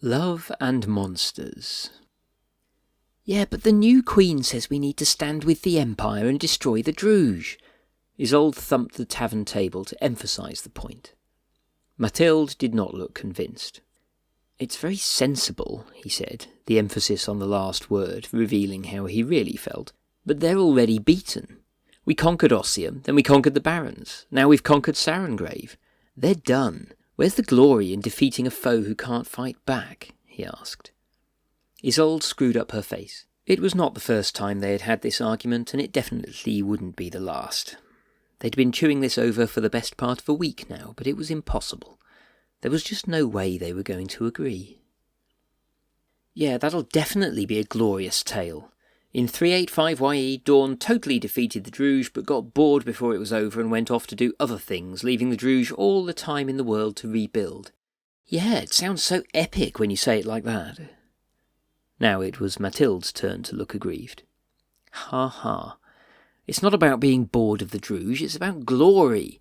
Love and monsters. Yeah, but the new queen says we need to stand with the Empire and destroy the Druge. Isolde thumped the tavern table to emphasise the point. Mathilde did not look convinced. It's very sensible, he said, the emphasis on the last word revealing how he really felt. But they're already beaten. We conquered Ossium, then we conquered the Barons. Now we've conquered Sarengrave. They're done. Where's the glory in defeating a foe who can't fight back? He asked. Isolde screwed up her face. It was not the first time they had had this argument, and it definitely wouldn't be the last. They'd been chewing this over for the best part of a week now, but it was impossible. There was just no way they were going to agree. Yeah, that'll definitely be a glorious tale. In 385 YE, Dawn totally defeated the Druge, but got bored before it was over and went off to do other things, leaving the Druge all the time in the world to rebuild. Yeah, it sounds so epic when you say it like that. Now it was Mathilde's turn to look aggrieved. Ha ha. It's not about being bored of the Druge, it's about glory.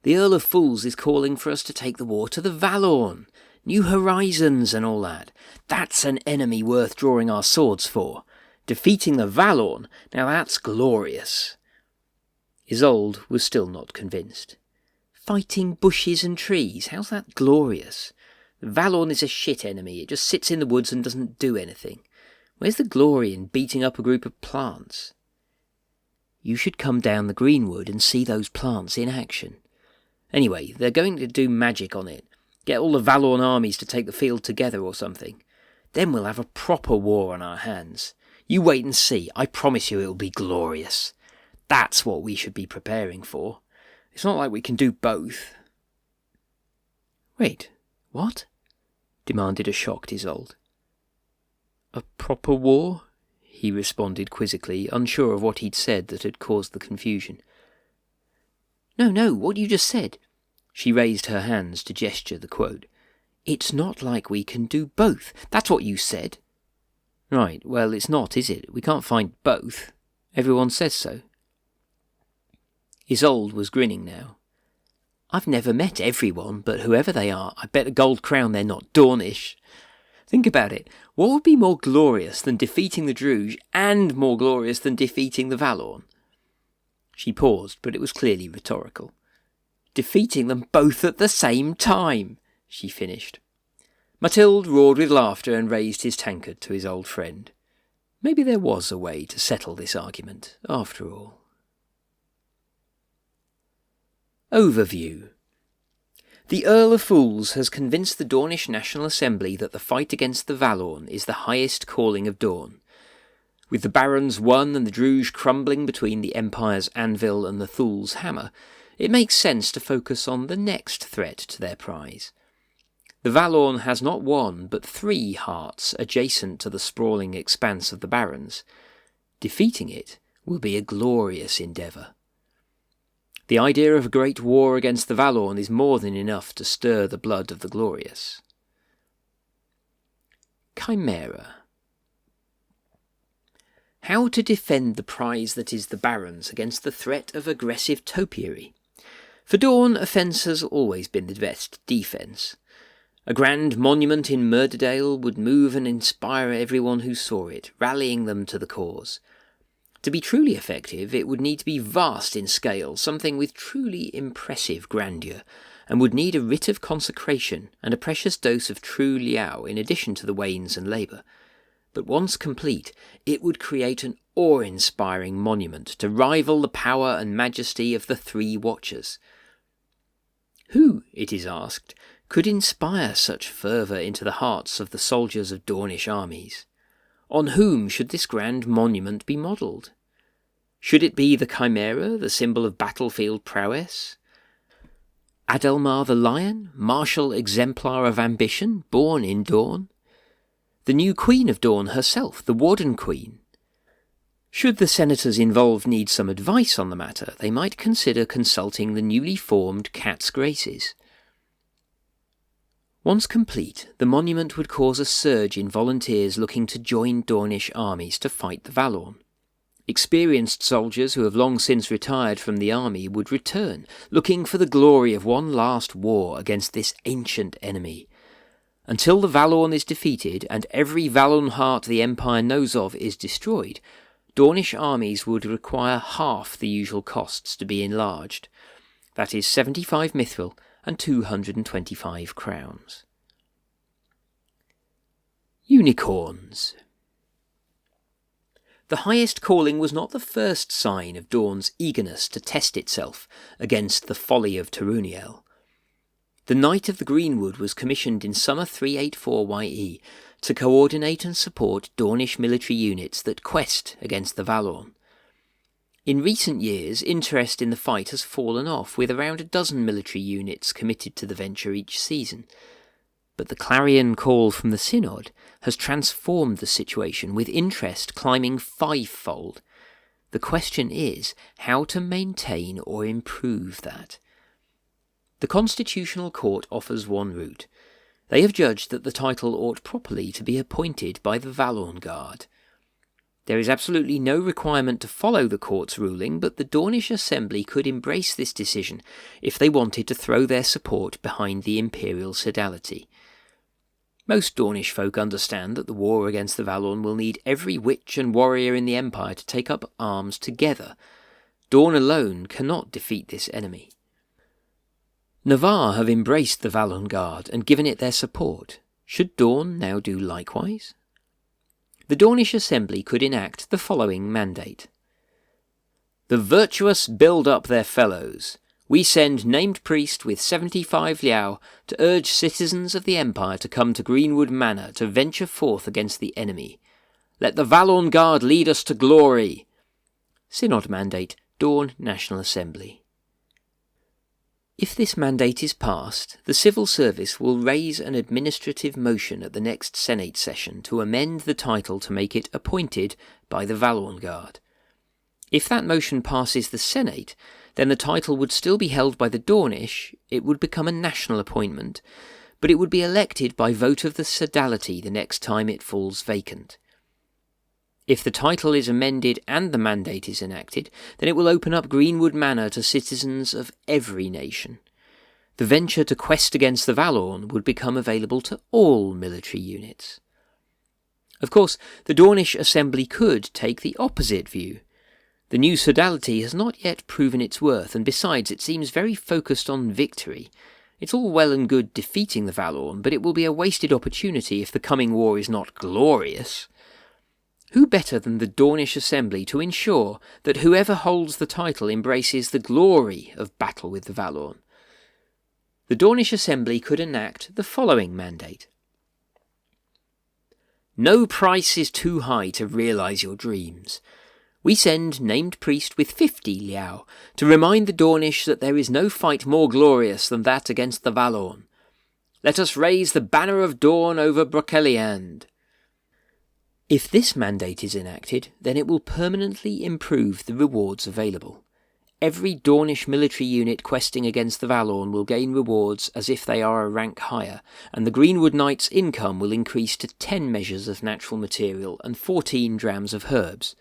The Earl of Fools is calling for us to take the war to the Valorn. New horizons and all that. That's an enemy worth drawing our swords for. Defeating the Valorn, now that's glorious. Isolde was still not convinced. Fighting bushes and trees, how's that glorious? The Valorn is a shit enemy, it just sits in the woods and doesn't do anything. Where's the glory in beating up a group of plants? You should come down the Greenwood and see those plants in action. Anyway, they're going to do magic on it. Get all the Valorn armies to take the field together or something. Then we'll have a proper war on our hands. You wait and see, I promise you it'll be glorious. That's what we should be preparing for. It's not like we can do both. Wait, what? Demanded a shocked Isolde. A proper war? He responded quizzically, unsure of what he'd said that had caused the confusion. No, what you just said. She raised her hands to gesture the quote. It's not like we can do both. That's what you said. Right, well, it's not, is it? We can't find both. Everyone says so. Isolde was grinning now. I've never met everyone, but whoever they are, I bet a gold crown they're not Dornish. Think about it. What would be more glorious than defeating the Druge, and more glorious than defeating the Valorn? She paused, but it was clearly rhetorical. Defeating them both at the same time, she finished. Mathilde roared with laughter and raised his tankard to his old friend. Maybe there was a way to settle this argument, after all. Overview. The Earl of Fools has convinced the Dornish National Assembly that the fight against the Valorn is the highest calling of Dorne. With the Barons won and the Druge crumbling between the Empire's anvil and the Thul's hammer, it makes sense to focus on the next threat to their prize. The Valorn has not one, but 3 hearts adjacent to the sprawling expanse of the Barons. Defeating it will be a glorious endeavour. The idea of a great war against the Valorn is more than enough to stir the blood of the glorious. Chimera. How to defend the prize that is the Barons against the threat of aggressive topiary? For Dorne, offence has always been the best defence. A grand monument in Murderdale would move and inspire everyone who saw it, rallying them to the cause. To be truly effective, it would need to be vast in scale, something with truly impressive grandeur, and would need a rite of consecration and a precious dose of true liao in addition to the wains and labour. But once complete, it would create an awe-inspiring monument to rival the power and majesty of the 3 Watchers. Who, it is asked, could inspire such fervour into the hearts of the soldiers of Dornish armies? On whom should this grand monument be modelled? Should it be the Chimera, the symbol of battlefield prowess? Adelmar the Lion, martial exemplar of ambition, born in Dorne? The new Queen of Dorne herself, the Warden Queen? Should the senators involved need some advice on the matter, they might consider consulting the newly formed Cat's Graces. Once complete, the monument would cause a surge in volunteers looking to join Dornish armies to fight the Valorn. Experienced soldiers who have long since retired from the army would return, looking for the glory of one last war against this ancient enemy. Until the Valorn is defeated and every Valorn heart the Empire knows of is destroyed, Dornish armies would require half the usual costs to be enlarged. That is 75 mithril and 225 crowns. Unicorns. The highest calling was not the first sign of Dorne's eagerness to test itself against the folly of Turuniel. The Knight of the Greenwood was commissioned in summer 384 YE to coordinate and support Dornish military units that quest against the Valorn. In recent years, interest in the fight has fallen off, with around a dozen military units committed to the venture each season. But the clarion call from the Synod has transformed the situation, with interest climbing fivefold. The question is how to maintain or improve that. The Constitutional Court offers one route. They have judged that the title ought properly to be appointed by the Valorn Guard. There is absolutely no requirement to follow the court's ruling, but the Dornish Assembly could embrace this decision if they wanted to throw their support behind the Imperial Sodality. Most Dornish folk understand that the war against the Valorn will need every witch and warrior in the Empire to take up arms together. Dorne alone cannot defeat this enemy. Navarre have embraced the Valorn Guard and given it their support. Should Dorne now do likewise? The Dornish Assembly could enact the following mandate. The virtuous build up their fellows. We send named priest with 75 liao to urge citizens of the Empire to come to Greenwood Manor to venture forth against the enemy. Let the Valorn Guard lead us to glory. Synod mandate, Dorne National Assembly. If this mandate is passed, the civil service will raise an administrative motion at the next Senate session to amend the title to make it appointed by the Valorn Guard. If that motion passes the Senate, then the title would still be held by the Dornish. It would become a national appointment, but it would be elected by vote of the Sodality the next time it falls vacant. If the title is amended and the mandate is enacted, then it will open up Greenwood Manor to citizens of every nation. The venture to quest against the Valorn would become available to all military units. Of course, the Dornish Assembly could take the opposite view. The new Sodality has not yet proven its worth, and besides it seems very focused on victory. It's all well and good defeating the Valorn, but it will be a wasted opportunity if the coming war is not glorious. Who better than the Dornish Assembly to ensure that whoever holds the title embraces the glory of battle with the Valorn? The Dornish Assembly could enact the following mandate. No price is too high to realise your dreams. We send named priest with 50 liao to remind the Dornish that there is no fight more glorious than that against the Valorn. Let us raise the banner of dawn over Broceliande. If this mandate is enacted, then it will permanently improve the rewards available. Every Dornish military unit questing against the Valorn will gain rewards as if they are a rank higher, and the Greenwood Knight's income will increase to 10 measures of natural material and 14 drams of herbs.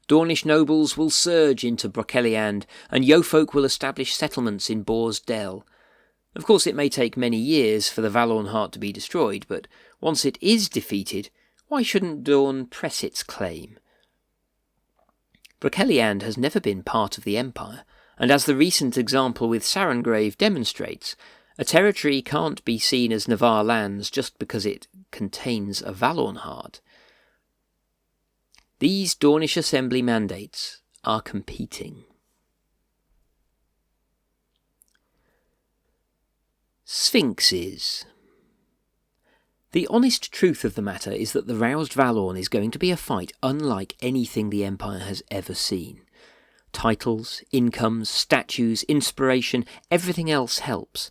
Dornish nobles will surge into Broceliande, and Yeofolk will establish settlements in Boar's Dell. Of course, it may take many years for the Valorn heart to be destroyed, but once it is defeated, why shouldn't Dorne press its claim? Broceliande has never been part of the Empire, and as the recent example with Sarengrave demonstrates, a territory can't be seen as Navarre lands just because it contains a Valorn heart. These Dornish Assembly mandates are competing. Sphinxes. The honest truth of the matter is that the roused Valorn is going to be a fight unlike anything the Empire has ever seen. Titles, incomes, statues, inspiration, everything else helps.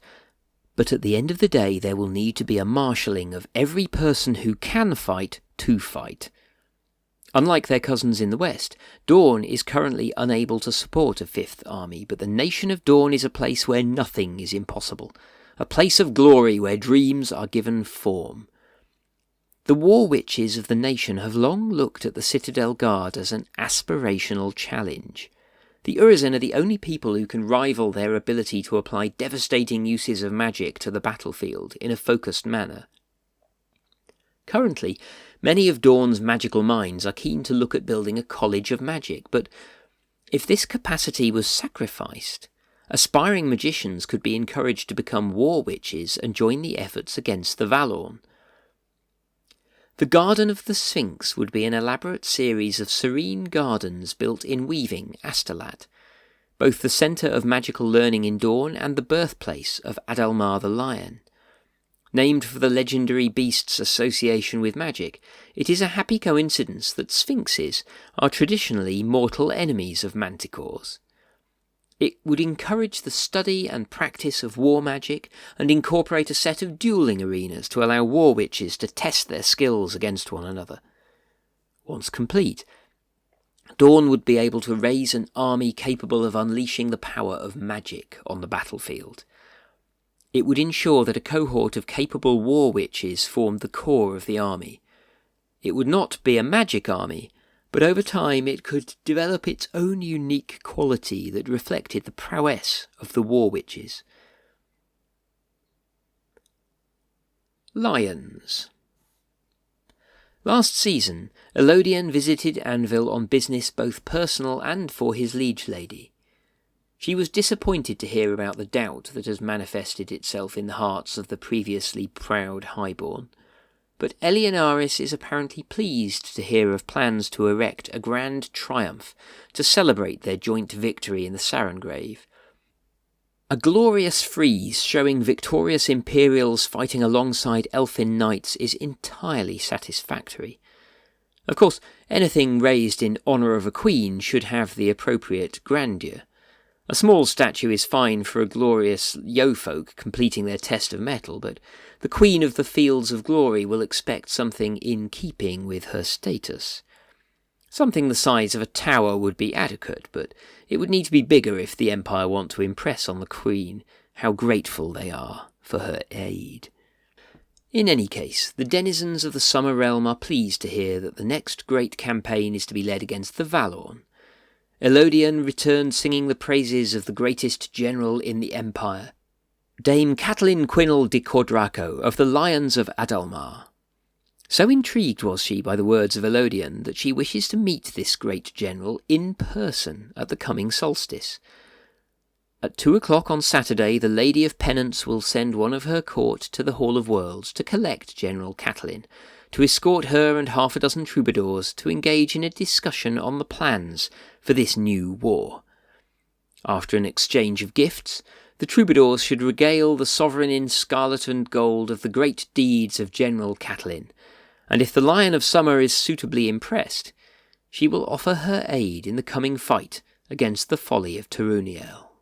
But at the end of the day there will need to be a marshalling of every person who can fight to fight. Unlike their cousins in the West, Dorne is currently unable to support a fifth army, but the nation of Dorne is a place where nothing is impossible, a place of glory where dreams are given form. The war witches of the nation have long looked at the Citadel Guard as an aspirational challenge. The Urizen are the only people who can rival their ability to apply devastating uses of magic to the battlefield in a focused manner. Currently, many of Dawn's magical minds are keen to look at building a college of magic, but if this capacity was sacrificed, aspiring magicians could be encouraged to become war witches and join the efforts against the Valorn. The Garden of the Sphinx would be an elaborate series of serene gardens built in weaving Astolat, both the centre of magical learning in Dawn and the birthplace of Adalmar the Lion. Named for the legendary beast's association with magic, it is a happy coincidence that sphinxes are traditionally mortal enemies of manticores. It would encourage the study and practice of war magic and incorporate a set of duelling arenas to allow war witches to test their skills against one another. Once complete, Dawn would be able to raise an army capable of unleashing the power of magic on the battlefield. It would ensure that a cohort of capable war witches formed the core of the army. It would not be a magic army, but over time it could develop its own unique quality that reflected the prowess of the war witches. Lions. Last season, Elodian visited Anvil on business both personal and for his liege lady. She was disappointed to hear about the doubt that has manifested itself in the hearts of the previously proud highborn, but Eleonaris is apparently pleased to hear of plans to erect a grand triumph to celebrate their joint victory in the Sarengrave. A glorious frieze showing victorious Imperials fighting alongside Elfin Knights is entirely satisfactory. Of course, anything raised in honour of a queen should have the appropriate grandeur. A small statue is fine for a glorious yeofolk completing their test of mettle, but the Queen of the Fields of Glory will expect something in keeping with her status. Something the size of a tower would be adequate, but it would need to be bigger if the Empire want to impress on the Queen how grateful they are for her aid. In any case, the denizens of the Summer Realm are pleased to hear that the next great campaign is to be led against the Valorn. Elodian returned singing the praises of the greatest general in the Empire, Dame Catelyn Quinnell de Cordraco of the Lions of Adalmar. So intrigued was she by the words of Elodian that she wishes to meet this great general in person at the coming solstice. At 2 o'clock on Saturday, the Lady of Penance will send one of her court to the Hall of Worlds to collect General Catelyn, to escort her and half a dozen troubadours to engage in a discussion on the plans for this new war. After an exchange of gifts, the troubadours should regale the sovereign in scarlet and gold of the great deeds of General Catelyn, and if the Lion of Summer is suitably impressed, she will offer her aid in the coming fight against the folly of Taruniel.